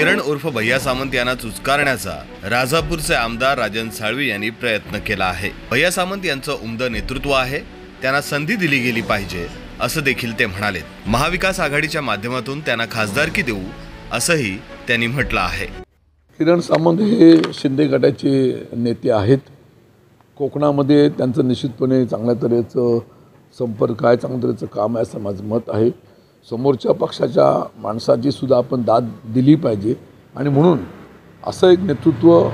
किरण उर्फ भैया सामंत यांना चुचकारण्याचा राजापूरचे आमदार राजन साळवी यांनी प्रयत्न केला आहे। भैया सामंत यांचं उमदं नेतृत्व आहे, त्यांना संधी दिली गेली पाहिजे असं देखील ते म्हणाले। महाविकास आघाडीच्या माध्यमातून त्यांना खासदारकी देऊ असंही त्यांनी म्हटलं आहे। किरण सामंत हे शिंदे गटाचे नेते आहेत। कोकणामध्ये त्यांचं निश्चितपणे चांगल्या तऱ्हेचं संपर्क आहे, चांगल्या तऱ्हेचं काम आहे असं माझं मत आहे। समोरच्या पक्षाच्या माणसाची सुद्धा आपण दाद दिली पाहिजे आणि म्हणून असं एक नेतृत्व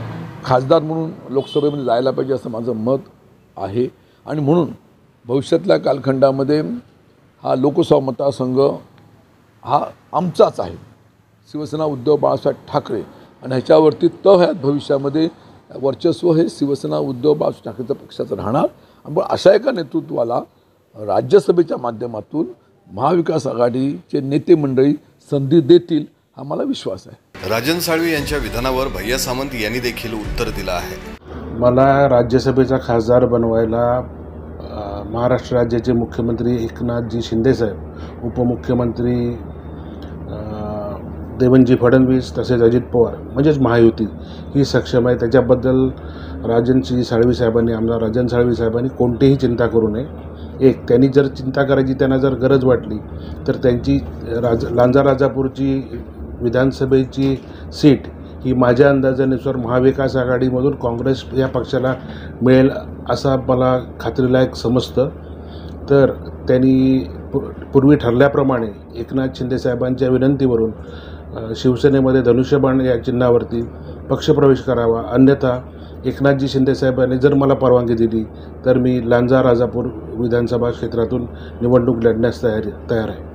खासदार म्हणून लोकसभेमध्ये जायला पाहिजे असं माझं मत आहे। आणि म्हणून भविष्यातल्या कालखंडामध्ये हा लोकसभा मतदारसंघ हा आमचाच आहे, शिवसेना उद्धव बाळासाहेब ठाकरे, आणि ह्याच्यावरती ह्यात भविष्यामध्ये वर्चस्व हे शिवसेना उद्धव बाळासाहेब ठाकरेच्या पक्षाचं राहणार। पण अशा एका नेतृत्वाला राज्यसभेच्या माध्यमातून महाविकास आघाडीचे नेते मंडळी संधी देतील हा मला विश्वास आहे। राजन साळवी यांच्या विधानावर भैया सामंत यांनी देखील उत्तर दिलं आहे। मला राज्यसभेचा खासदार बनवायला महाराष्ट्र राज्याचे मुख्यमंत्री एकनाथजी शिंदेसाहेब, उपमुख्यमंत्री देवेंद्रजी फडणवीस तसेच अजित पवार म्हणजेच महायुती ही सक्षम आहे। त्याच्याबद्दल राजनजी साळवी साहेबांनी, आमदार राजन साळवी साहेबांनी कोणतीही चिंता करू नये। एक, त्यांनी जर चिंता करायची त्यांना जर गरज वाटली तर त्यांची लांजा राजापूरची विधानसभेची सीट ही माझ्या अंदाजानुसार महाविकास आघाडीमधून काँग्रेस या पक्षाला मिळेल असा मला खात्रीलायक समजतं। तर त्यांनी पूर्वी ठरल्याप्रमाणे एकनाथ शिंदेसाहेबांच्या विनंतीवरून शिवसेनेमध्ये धनुष्यबाण या चिन्हावरती पक्षप्रवेश करावा, अन्यथा एकनाथजी शिंदेसाहेबांनी जर मला परवानगी दिली तर मी लांजा राजापूर विधानसभा क्षेत्रातून निवडणूक लढण्यास तयार आहे।